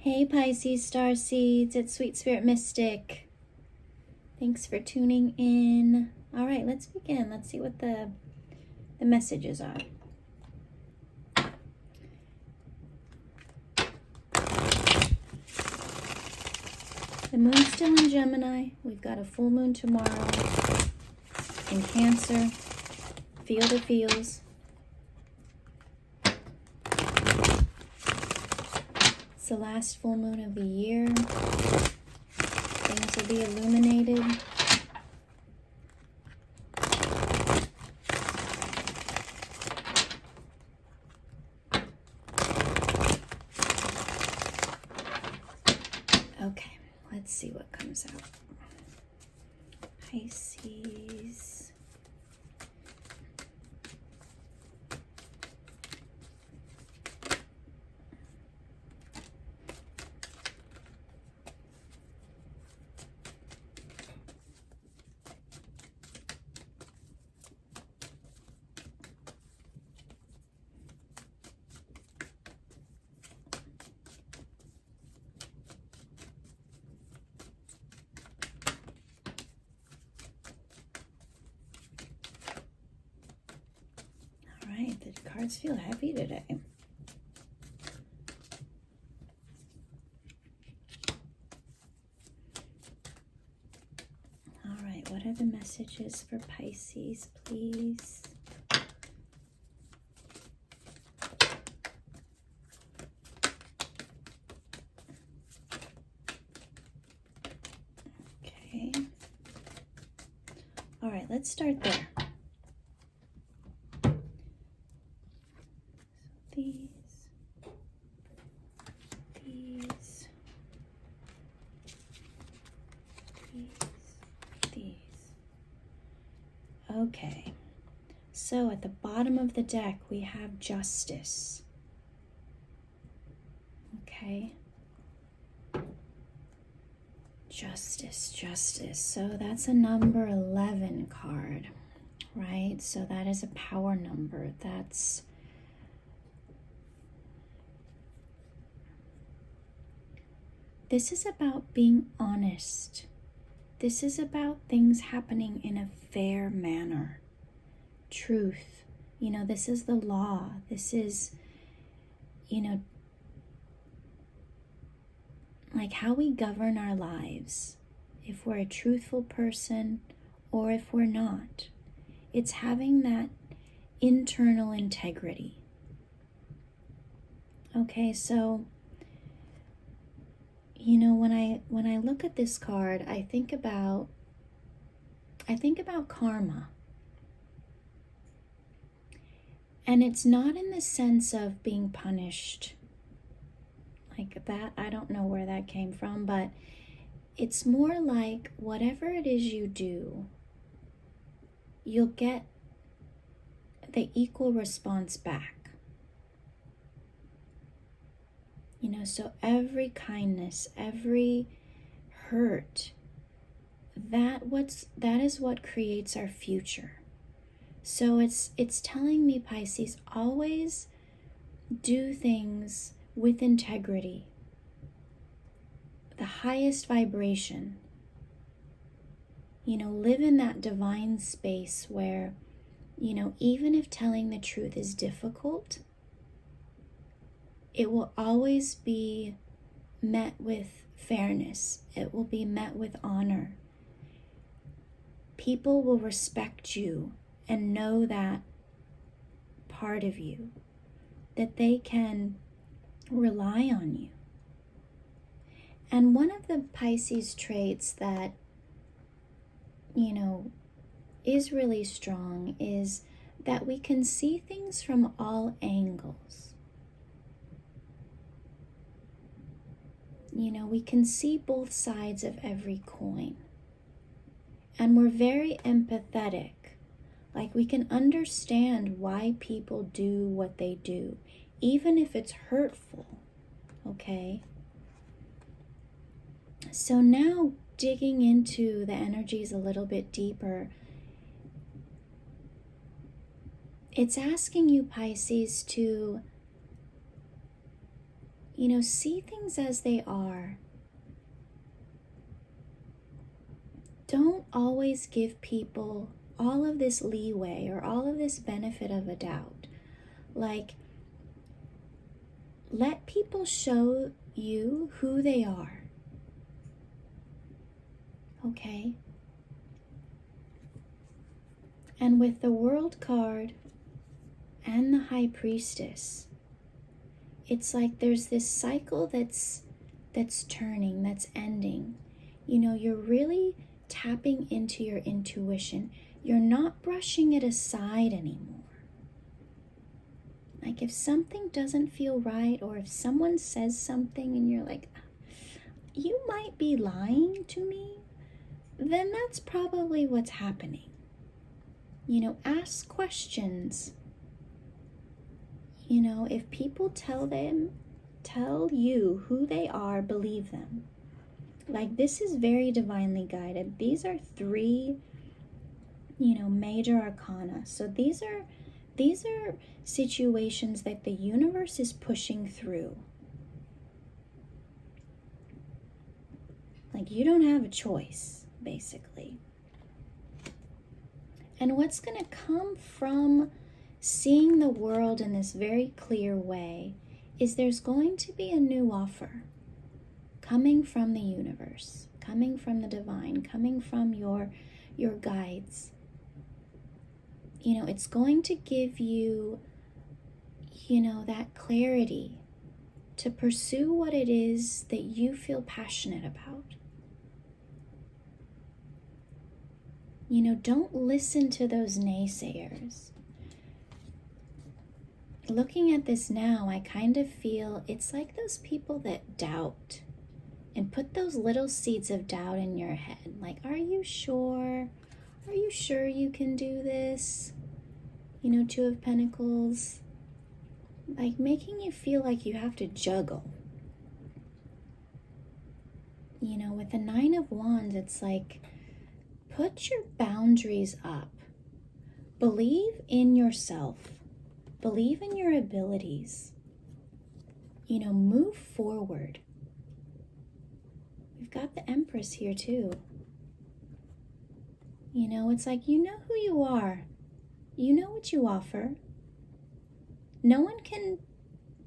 Hey Pisces Starseeds, it's Sweet Spirit Mystic. Thanks for tuning in. All right, let's begin. Let's see what the messages are. The moon's still in Gemini. We've got a full moon tomorrow in Cancer. Feel the feels. It's the last full moon of the year. Things will be illuminated. Okay, let's see what comes out. Pisces. Alright, the cards feel heavy today. Alright, what are the messages for Pisces, please? Okay. Alright, let's start there. These. Okay, so at the bottom of the deck we have Justice. Okay. Justice. So that's a number 11 card, right? So that is a power number. This is about being honest. This is about things happening in a fair manner. Truth. This is the law. This is, like how we govern our lives. If we're a truthful person or if we're not. It's having that internal integrity. Okay, so when I look at this card, I think about karma. And it's not in the sense of being punished like that. I don't know where that came from, but it's more like whatever it is you do, you'll get the equal response back. So every kindness, every hurt, that is what creates our future. So it's telling me, Pisces, always do things with integrity, the highest vibration. Live in that divine space where, even if telling the truth is difficult, it will always be met with fairness. It will be met with honor. People will respect you and know that part of you, that they can rely on you. And one of the Pisces traits that, is really strong is that we can see things from all angles. We can see both sides of every coin. And we're very empathetic. Like we can understand why people do what they do, even if it's hurtful. Okay? So now digging into the energies a little bit deeper, it's asking you, Pisces, to see things as they are. Don't always give people all of this leeway or all of this benefit of a doubt. Like, let people show you who they are. Okay? And with the World card and the High Priestess, it's like there's this cycle that's turning, that's ending. You're really tapping into your intuition. You're not brushing it aside anymore. Like, if something doesn't feel right, or if someone says something and you're like, you might be lying to me, then that's probably what's happening. Ask questions. If people tell you who they are, believe them. Like, this is very divinely guided. These are 3, major arcana. So these are situations that the universe is pushing through. Like, you don't have a choice, basically. And what's going to come from seeing the world in this very clear way is there's going to be a new offer coming from the universe, coming from the divine, coming from your guides. It's going to give you, that clarity to pursue what it is that you feel passionate about. Don't listen to those naysayers. Looking at this now, I kind of feel it's like those people that doubt and put those little seeds of doubt in your head. Like, are you sure? Are you sure you can do this? 2 of Pentacles. Like, making you feel like you have to juggle. With the 9 of Wands, it's like, put your boundaries up. Believe in yourself. Believe in your abilities. Move forward. We've got the Empress here too. It's like, you know who you are. You know what you offer. No one can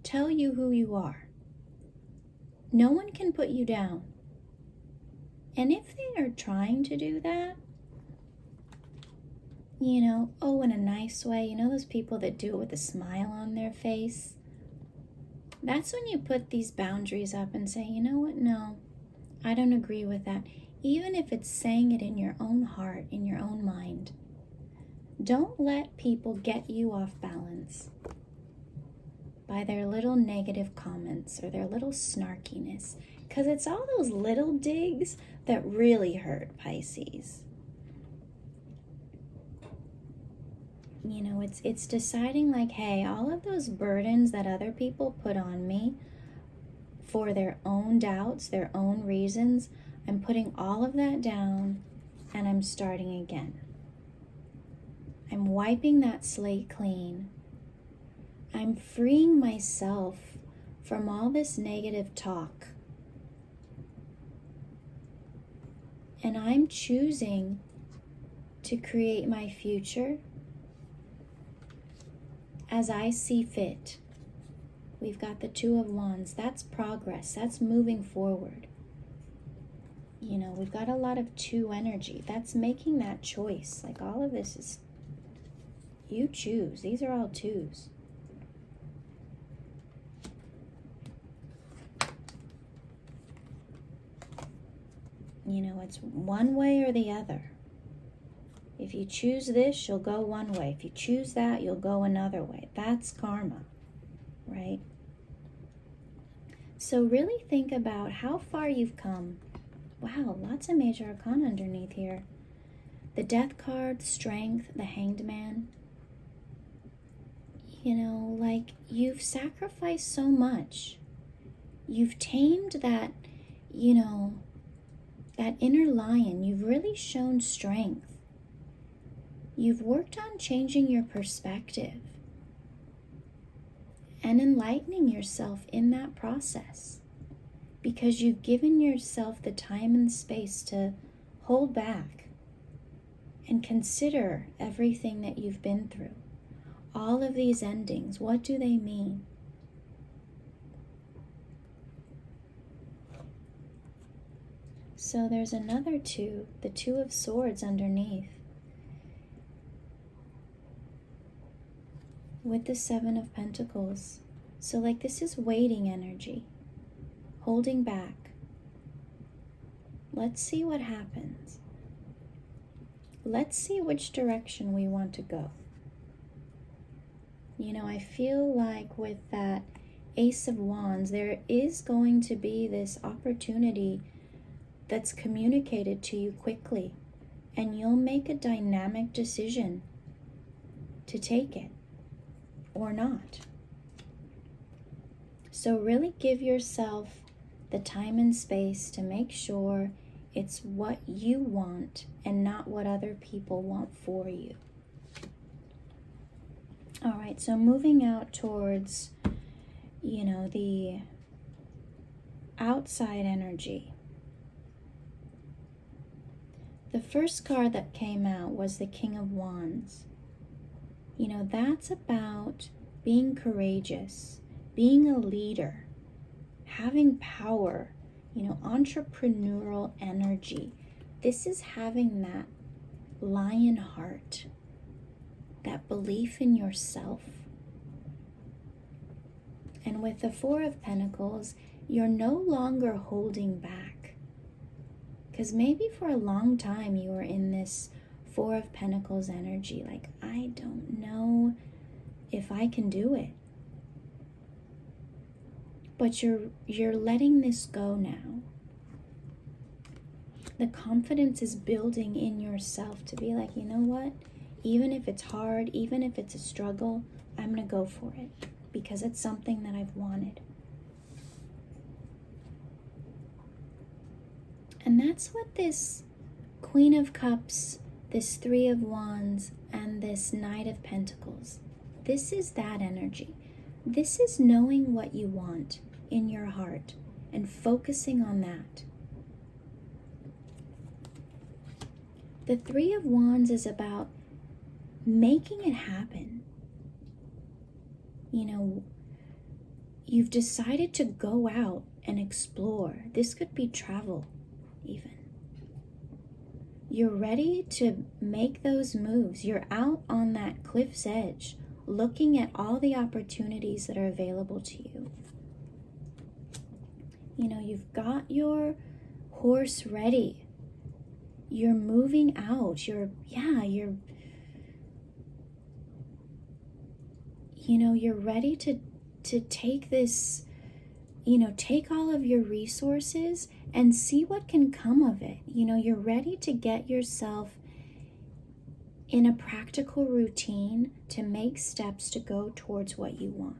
tell you who you are. No one can put you down. And if they are trying to do that, in a nice way, those people that do it with a smile on their face, that's when you put these boundaries up and say, you know what, no, I don't agree with that. Even if it's saying it in your own heart, in your own mind. Don't let people get you off balance by their little negative comments or their little snarkiness, because it's all those little digs that really hurt, Pisces. It's deciding like, hey, all of those burdens that other people put on me for their own doubts, their own reasons, I'm putting all of that down and I'm starting again. I'm wiping that slate clean. I'm freeing myself from all this negative talk. And I'm choosing to create my future as I see fit. We've got the 2 of Wands. That's progress. That's moving forward. We've got a lot of 2 energy. That's making that choice. Like, all of this is, you choose. These are all 2s. It's one way or the other. If you choose this, you'll go one way. If you choose that, you'll go another way. That's karma, right? So really think about how far you've come. Wow, lots of major arcana underneath here. The Death card, Strength, the Hanged Man. Like, you've sacrificed so much. You've tamed that, that inner lion. You've really shown strength. You've worked on changing your perspective. and enlightening yourself in that process, because you've given yourself the time and space to hold back and consider everything that you've been through. All of these endings, what do they mean? So there's another two, the Two of Swords underneath, with the Seven of Pentacles. So like this is waiting energy, holding back. Let's see what happens. Let's see which direction we want to go. You know, I feel like with that Ace of Wands, there is going to be this opportunity that's communicated to you quickly, and you'll make a dynamic decision to take it or not. So really give yourself the time and space to make sure it's what you want and not what other people want for you. All right, so moving out towards, you know, the outside energy. The first card that came out was the King of Wands. You know, that's about being courageous, being a leader, having power, you know, entrepreneurial energy. This is having that lion heart, that belief in yourself. And with the Four of Pentacles, you're no longer holding back. Because maybe for a long time you were in this Four of Pentacles energy, like, I don't know if I can do it. But you're letting this go now. The confidence is building in yourself to be like, you know what? Even if it's hard, even if it's a struggle, I'm going to go for it because it's something that I've wanted. And that's what this Queen of Cups, this Three of Wands, and this Knight of Pentacles, this is that energy. This is knowing what you want in your heart and focusing on that. The Three of Wands is about making it happen. You know, you've decided to go out and explore. This could be travel even. You're ready to make those moves. You're out on that cliff's edge, looking at all the opportunities that are available to you. You know, you've got your horse ready. You're moving out. You're ready to take this, you know, take all of your resources and see what can come of it. You know, you're ready to get yourself in a practical routine to make steps to go towards what you want.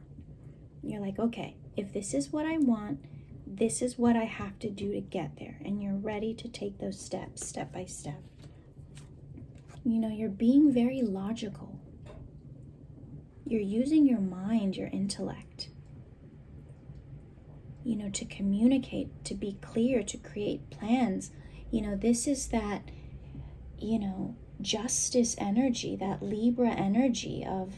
You're like, okay, if this is what I want, this is what I have to do to get there. And you're ready to take those steps, step by step. You know, you're being very logical. You're using your mind, your intellect, you know, to communicate, to be clear, to create plans. You know, this is that, you know, justice energy, that Libra energy of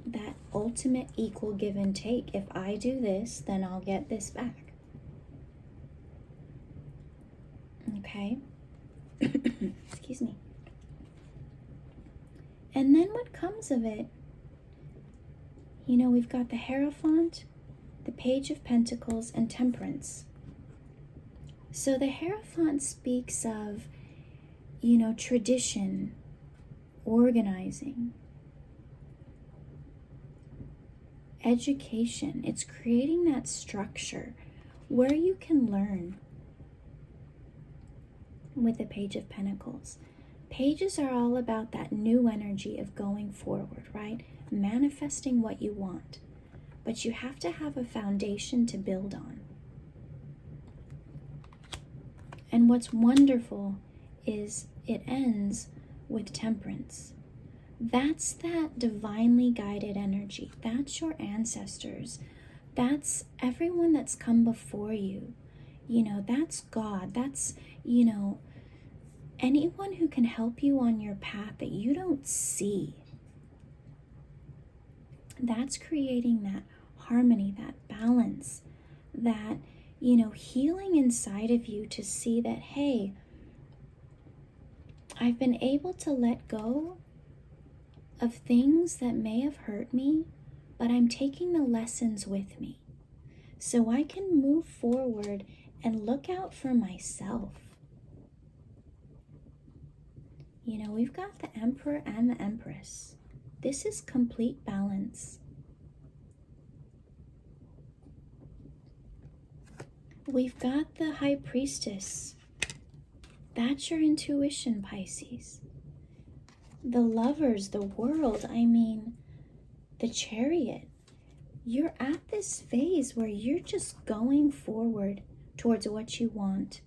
that ultimate equal give and take. If I do this, then I'll get this back. Okay? Excuse me. And then what comes of it, you know, we've got the Hierophant, the Page of Pentacles, and Temperance. So the Hierophant speaks of, you know, tradition, organizing, education. It's creating that structure where you can learn. With the Page of Pentacles, pages are all about that new energy of going forward, right? Manifesting what you want. But you have to have a foundation to build on. And what's wonderful is it ends with Temperance. That's that divinely guided energy. That's your ancestors. That's everyone that's come before you. That's God. That's, anyone who can help you on your path that you don't see. That's creating that harmony, that balance, that, healing inside of you to see that, hey, I've been able to let go of things that may have hurt me, but I'm taking the lessons with me so I can move forward and look out for myself. We've got the Emperor and the Empress. This is complete balance. We've got the High Priestess. That's your intuition, Pisces. The Lovers, the World, the Chariot. You're at this phase where you're just going forward towards what you want.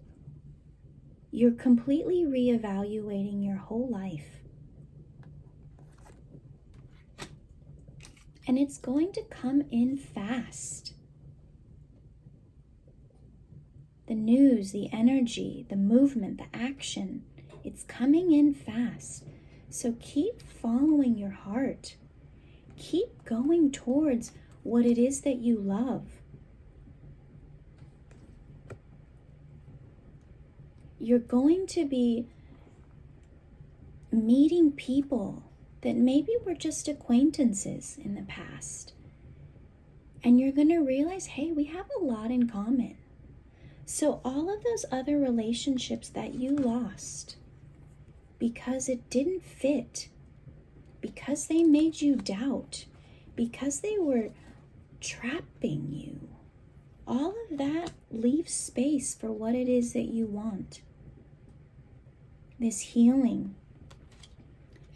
You're completely reevaluating your whole life. And it's going to come in fast. The news, the energy, the movement, the action, it's coming in fast. So keep following your heart. Keep going towards what it is that you love. You're going to be meeting people that maybe were just acquaintances in the past. And you're going to realize, hey, we have a lot in common. So all of those other relationships that you lost because it didn't fit, because they made you doubt, because they were trapping you, all of that leaves space for what it is that you want. This healing.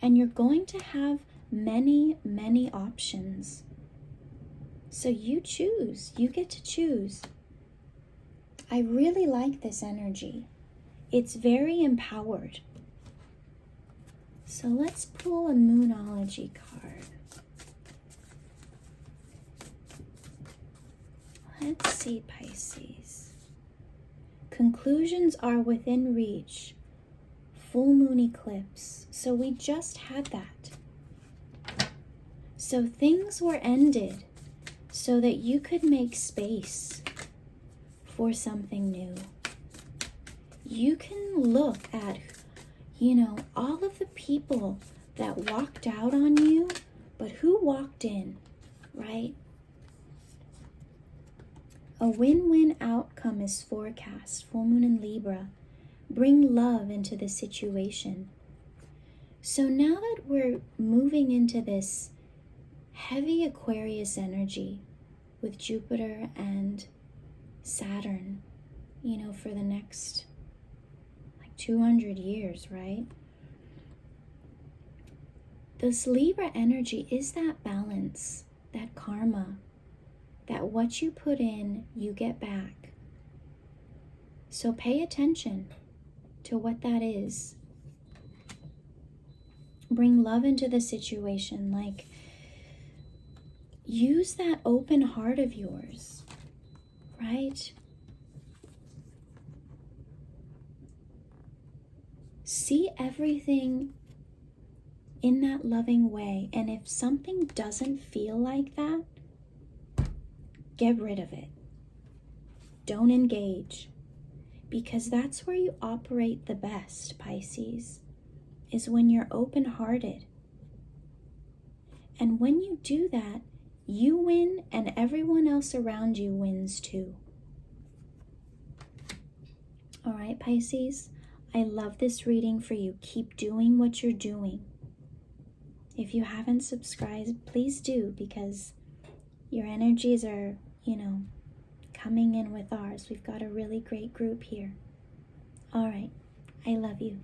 And you're going to have many, many options. So you choose. You get to choose. I really like this energy. It's very empowered. So let's pull a Moonology card. Let's see, Pisces. Conclusions are within reach. Full moon eclipse. So we just had that. So things were ended so that you could make space for something new. You can look at, all of the people that walked out on you, but who walked in, right? A win-win outcome is forecast. Full moon in Libra. Bring love into the situation. So now that we're moving into this heavy Aquarius energy with Jupiter and Saturn, for the next 200 years, right? This Libra energy is that balance, that karma, that what you put in, you get back. So pay attention to what that is. Bring love into the situation. Use that open heart of yours, right? See everything in that loving way. And if something doesn't feel like that, get rid of it. Don't engage. Because that's where you operate the best, Pisces, is when you're open-hearted. And when you do that, you win and everyone else around you wins too. All right, Pisces, I love this reading for you. Keep doing what you're doing. If you haven't subscribed, please do, because your energies are, coming in with ours. We've got a really great group here. All right, I love you.